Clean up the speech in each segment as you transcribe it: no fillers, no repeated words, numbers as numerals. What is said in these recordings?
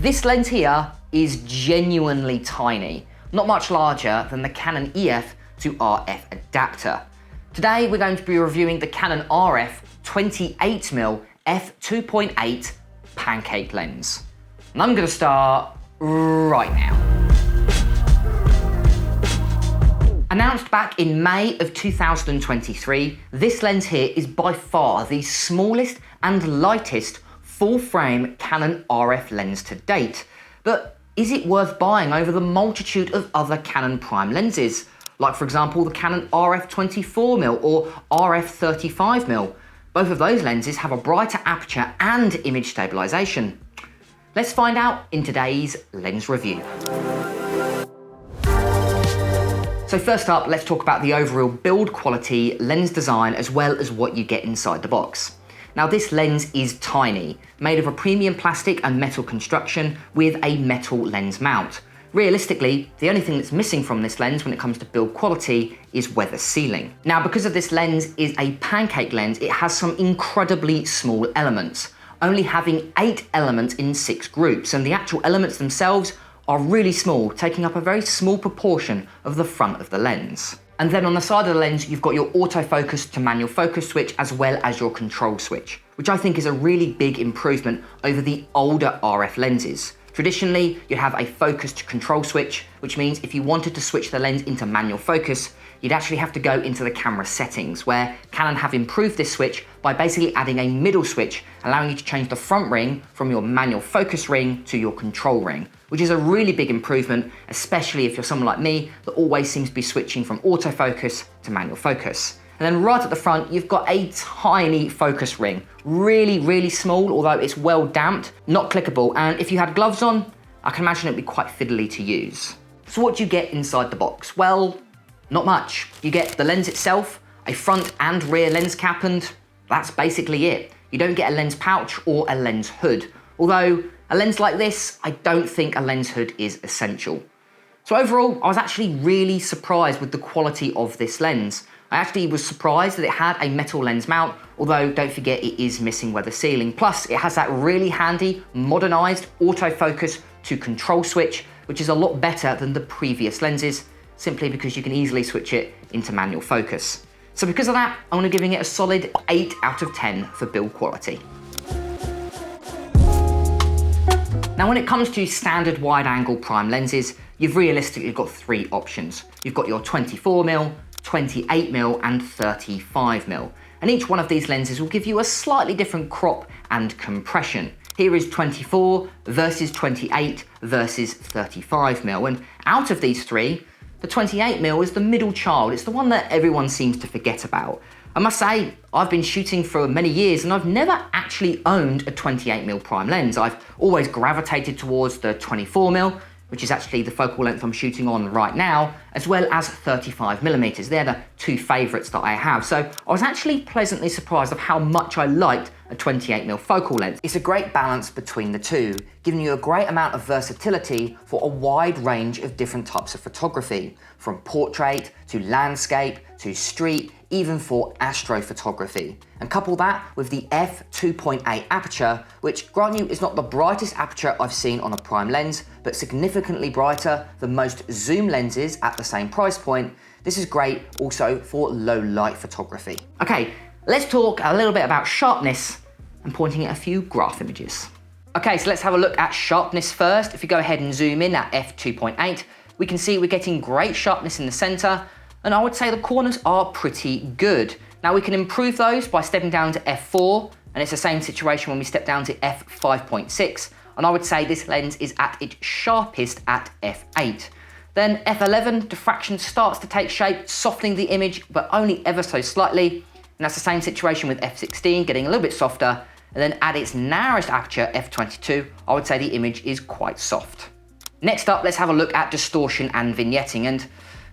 This lens here is genuinely tiny, not much larger than the Canon EF to RF adapter. Today we're going to be reviewing the Canon RF 28mm f2.8 Pancake lens. And I'm going to start right now. Announced back in May of 2023, this lens here is by far the smallest and lightest full-frame Canon RF lens to date. But is it worth buying over the multitude of other Canon prime lenses? Like for example the Canon RF 24mm or RF 35mm. Both of those lenses have a brighter aperture and image stabilization. Let's find out in today's lens review. So first up, let's talk about the overall build quality, lens design, as well as what you get inside the box. Now this lens is tiny, made of a premium plastic and metal construction with a metal lens mount. Realistically, the only thing that's missing from this lens when it comes to build quality is weather sealing. Now, because of this lens is a pancake lens, it has some incredibly small elements, only having 8 elements in 6 groups, and the actual elements themselves are really small, taking up a very small proportion of the front of the lens. And then on the side of the lens, you've got your autofocus to manual focus switch, as well as your control switch, which I think is a really big improvement over the older RF lenses. Traditionally, you'd have a focus to control switch, which means if you wanted to switch the lens into manual focus, you'd actually have to go into the camera settings, where Canon have improved this switch by basically adding a middle switch, allowing you to change the front ring from your manual focus ring to your control ring, which is a really big improvement, especially if you're someone like me that always seems to be switching from autofocus to manual focus. And then right at the front, you've got a tiny focus ring. Really, really small, although it's well damped, not clickable. And if you had gloves on, I can imagine it'd be quite fiddly to use. So what do you get inside the box? Well, not much. You get the lens itself, a front and rear lens cap, and that's basically it. You don't get a lens pouch or a lens hood. Although a lens like this, I don't think a lens hood is essential. So overall, I was actually really surprised with the quality of this lens. I actually was surprised that it had a metal lens mount, although don't forget it is missing weather sealing. Plus it has that really handy modernized autofocus to control switch, which is a lot better than the previous lenses, simply because you can easily switch it into manual focus. So because of that, I'm giving it a solid 8 out of 10 for build quality. Now when it comes to standard wide angle prime lenses, you've realistically got 3 options. You've got your 24mm, 28mm and 35mm. And each one of these lenses will give you a slightly different crop and compression. Here is 24 versus 28 versus 35mm. And out of these 3, the 28mm is the middle child. It's the one that everyone seems to forget about. I must say, I've been shooting for many years and I've never actually owned a 28mm prime lens. I've always gravitated towards the 24mm, which is actually the focal length I'm shooting on right now, as well as 35mm. They're the 2 favorites that I have. So I was actually pleasantly surprised of how much I liked a 28mm focal length. It's a great balance between the two, giving you a great amount of versatility for a wide range of different types of photography, from portrait to landscape to street, even for astrophotography. And couple that with the f2.8 aperture, which, grant you, is not the brightest aperture I've seen on a prime lens, but significantly brighter than most zoom lenses at the same price point. This is great also for low light photography. Okay, let's talk a little bit about sharpness and pointing at a few graph images. Okay, so let's have a look at sharpness first. If you go ahead and zoom in at f2.8, we can see we're getting great sharpness in the center, and I would say the corners are pretty good. Now we can improve those by stepping down to f4, and it's the same situation when we step down to f5.6, and I would say this lens is at its sharpest at f8. Then f11, diffraction starts to take shape, softening the image, but only ever so slightly, and that's the same situation with f16, getting a little bit softer, and then at its narrowest aperture, f22, I would say the image is quite soft. Next up, let's have a look at distortion and vignetting, and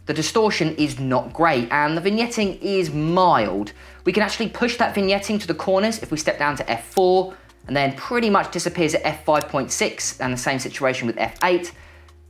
the distortion is not great and the vignetting is mild. We can actually push that vignetting to the corners if we step down to f4, and then pretty much disappears at f5.6, and the same situation with f8,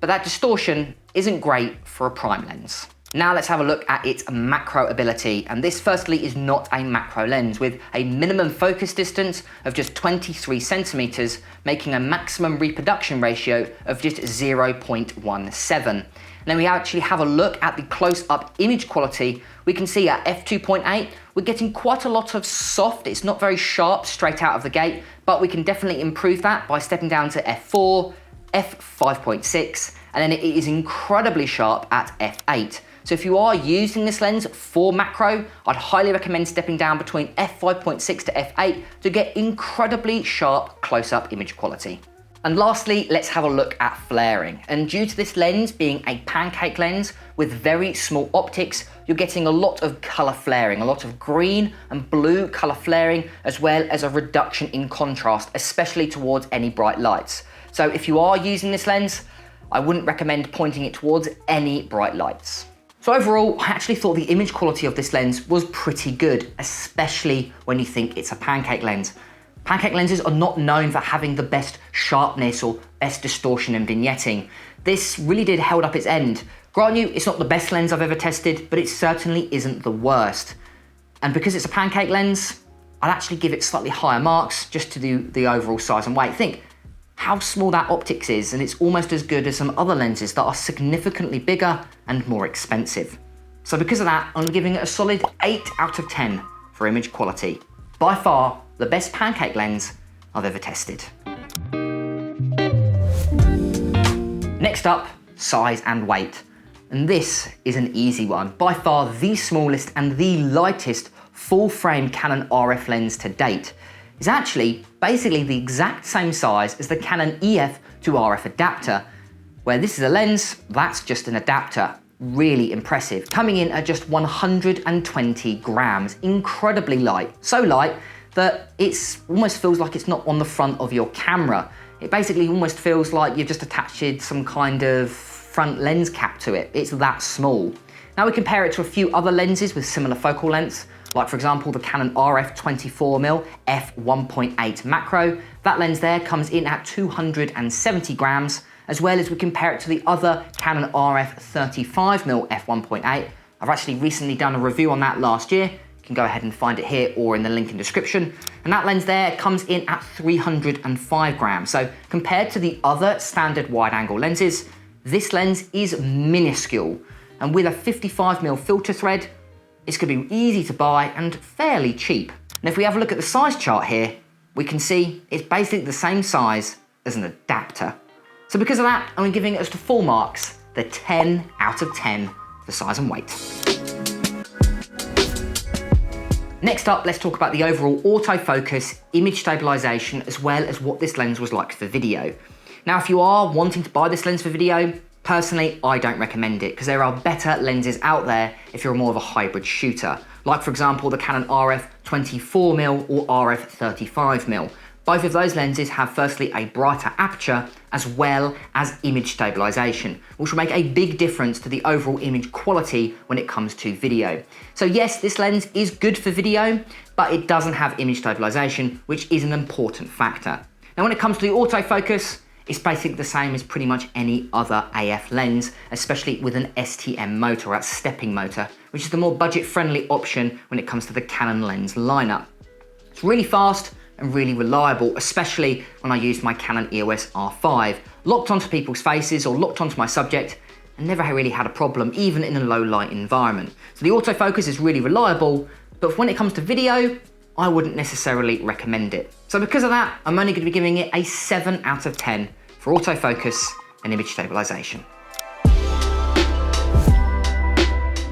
but that distortion isn't great for a prime lens. Now let's have a look at its macro ability, and this firstly is not a macro lens with a minimum focus distance of just 23 centimeters, making a maximum reproduction ratio of just 0.17. And then we actually have a look at the close-up image quality. We can see at f2.8, we're getting quite a lot of soft. It's not very sharp straight out of the gate, but we can definitely improve that by stepping down to f4, f5.6, and then it is incredibly sharp at f8. So if you are using this lens for macro, I'd highly recommend stepping down between f5.6 to f8 to get incredibly sharp close-up image quality. And lastly, let's have a look at flaring. And due to this lens being a pancake lens with very small optics, you're getting a lot of color flaring, a lot of green and blue color flaring, as well as a reduction in contrast, especially towards any bright lights. So if you are using this lens, I wouldn't recommend pointing it towards any bright lights. So overall, I actually thought the image quality of this lens was pretty good, especially when you think it's a pancake lens. Pancake lenses are not known for having the best sharpness or best distortion and vignetting. This really did hold up its end. Grant you, it's not the best lens I've ever tested, but it certainly isn't the worst. And because it's a pancake lens, I'd actually give it slightly higher marks just to do the overall size and weight. Think how small that optics is, and it's almost as good as some other lenses that are significantly bigger and more expensive. So because of that, I'm giving it a solid 8 out of 10 for image quality. By far, the best pancake lens I've ever tested. Next up, size and weight. And this is an easy one. By far the smallest and the lightest full frame Canon RF lens to date. Is actually basically the exact same size as the Canon EF to RF adapter, where this is a lens, that's just an adapter. Really impressive. Coming in at just 120 grams, incredibly light. So light that it almost feels like it's not on the front of your camera. It basically almost feels like you've just attached some kind of front lens cap to it. It's that small. Now we compare it to a few other lenses with similar focal lengths, like for example the Canon RF 24mm f1.8 macro. That lens there comes in at 270 grams, as well as we compare it to the other Canon RF 35mm f1.8. I've actually recently done a review on that last year. You can go ahead and find it here or in the link in description. And that lens there comes in at 305 grams. So compared to the other standard wide angle lenses, this lens is minuscule. And with a 55mm filter thread, it's going to be easy to buy and fairly cheap. And if we have a look at the size chart here, we can see it's basically the same size as an adapter. So because of that, I'm giving it as to full marks, the 10 out of 10 for size and weight. Next up, let's talk about the overall autofocus, image stabilization, as well as what this lens was like for video. Now, if you are wanting to buy this lens for video, personally, I don't recommend it because there are better lenses out there if you're more of a hybrid shooter. Like for example, the Canon RF 24mm or RF 35mm. Both of those lenses have firstly a brighter aperture as well as image stabilization, which will make a big difference to the overall image quality when it comes to video. So yes, this lens is good for video, but it doesn't have image stabilization, which is an important factor. Now when it comes to the autofocus, it's basically the same as pretty much any other AF lens, especially with an STM motor, or a stepping motor, which is the more budget-friendly option when it comes to the Canon lens lineup. It's really fast and really reliable, especially when I used my Canon EOS R5, locked onto people's faces or locked onto my subject, and never really had a problem, even in a low light environment. So the autofocus is really reliable, but when it comes to video, I wouldn't necessarily recommend it. So because of that, I'm only going to be giving it a 7 out of 10 for autofocus and image stabilization.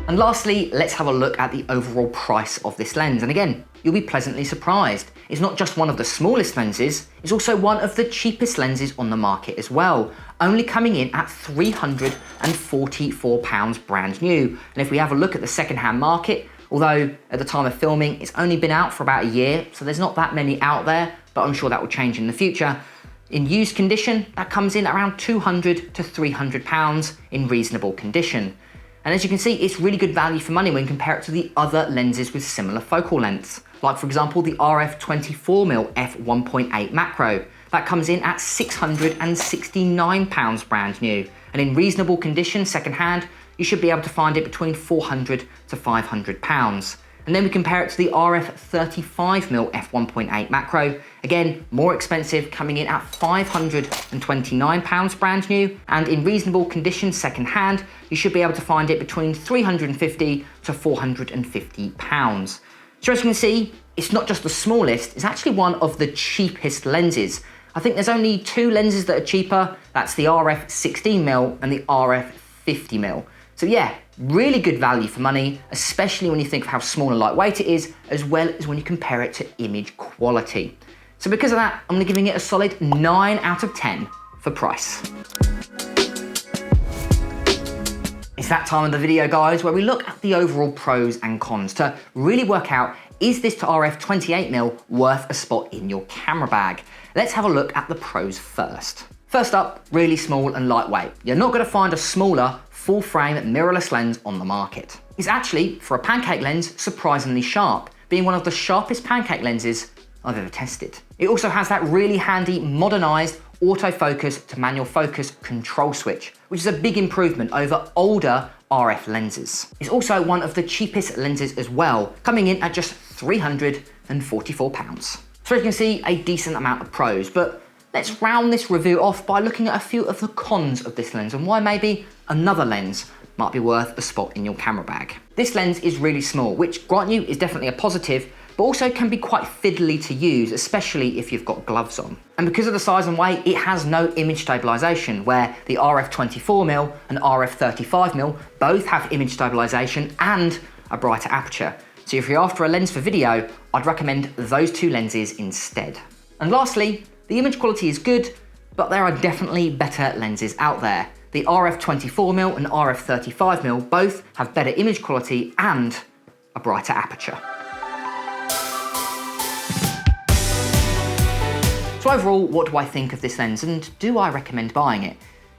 And lastly, let's have a look at the overall price of this lens. And again, you'll be pleasantly surprised. It's not just one of the smallest lenses, it's also one of the cheapest lenses on the market as well, only coming in at £344 brand new. And if we have a look at the secondhand market, although at the time of filming, it's only been out for about a year, so there's not that many out there, but I'm sure that will change in the future. In used condition, that comes in around £200 to £300 in reasonable condition. And as you can see, it's really good value for money when you compare it to the other lenses with similar focal lengths. Like for example, the RF 24mm f1.8 macro. That comes in at £669 brand new. And in reasonable condition, secondhand, you should be able to find it between £400 to £500. And then we compare it to the RF 35mm f1.8 macro. Again, more expensive, coming in at £529 brand new, and in reasonable condition second hand, you should be able to find it between £350 to £450. So as you can see, it's not just the smallest, it's actually one of the cheapest lenses. I think there's only two lenses that are cheaper. That's the RF 16mm and the RF 50mm. So yeah, really good value for money, especially when you think of how small and lightweight it is, as well as when you compare it to image quality. So because of that, I'm giving it a solid 9 out of 10 for price. It's that time of the video, guys, where we look at the overall pros and cons to really work out, is this RF 28mm worth a spot in your camera bag? Let's have a look at the pros first. First up, really small and lightweight. You're not going to find a smaller, full frame mirrorless lens on the market. It's actually, for a pancake lens, surprisingly sharp, being one of the sharpest pancake lenses I've ever tested. It also has that really handy, modernized autofocus to manual focus control switch, which is a big improvement over older RF lenses. It's also one of the cheapest lenses as well, coming in at just £344. So you can see a decent amount of pros, but let's round this review off by looking at a few of the cons of this lens and why maybe another lens might be worth a spot in your camera bag. This lens is really small, which, grant you, is definitely a positive, but also can be quite fiddly to use, especially if you've got gloves on. And because of the size and weight, it has no image stabilization, where the RF 24mm and RF 35mm both have image stabilization and a brighter aperture. So if you're after a lens for video, I'd recommend those two lenses instead. And lastly, the image quality is good, but there are definitely better lenses out there. The RF 24mm and RF 35mm both have better image quality and a brighter aperture. So overall, what do I think of this lens, and do I recommend buying it?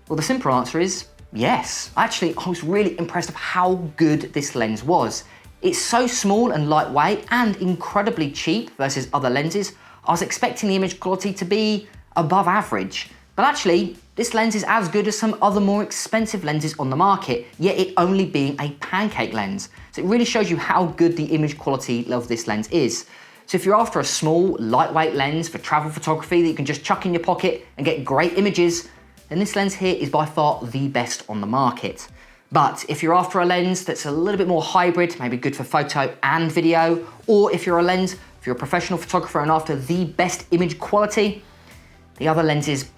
Well, the simple answer is yes. Actually, I was really impressed with how good this lens was. It's so small and lightweight and incredibly cheap versus other lenses. I was expecting the image quality to be above average, but actually, this lens is as good as some other more expensive lenses on the market, yet it only being a pancake lens. So it really shows you how good the image quality of this lens is. So if you're after a small, lightweight lens for travel photography that you can just chuck in your pocket and get great images, then this lens here is by far the best on the market. But if you're after a lens that's a little bit more hybrid, maybe good for photo and video, or if you're a professional photographer and after the best image quality,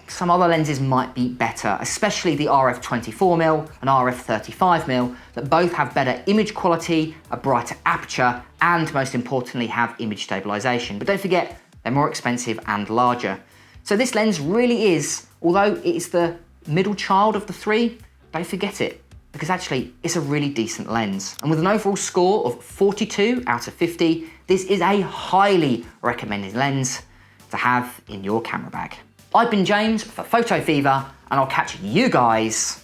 some other lenses might be better, especially the RF 24mm and RF 35mm that both have better image quality, a brighter aperture, and most importantly have image stabilization. But don't forget, they're more expensive and larger. So this lens really is, although it is the middle child of the three, don't forget it, because actually it's a really decent lens. And with an overall score of 42 out of 50, this is a highly recommended lens to have in your camera bag. I've been James for Photo Fever, and I'll catch you guys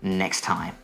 next time.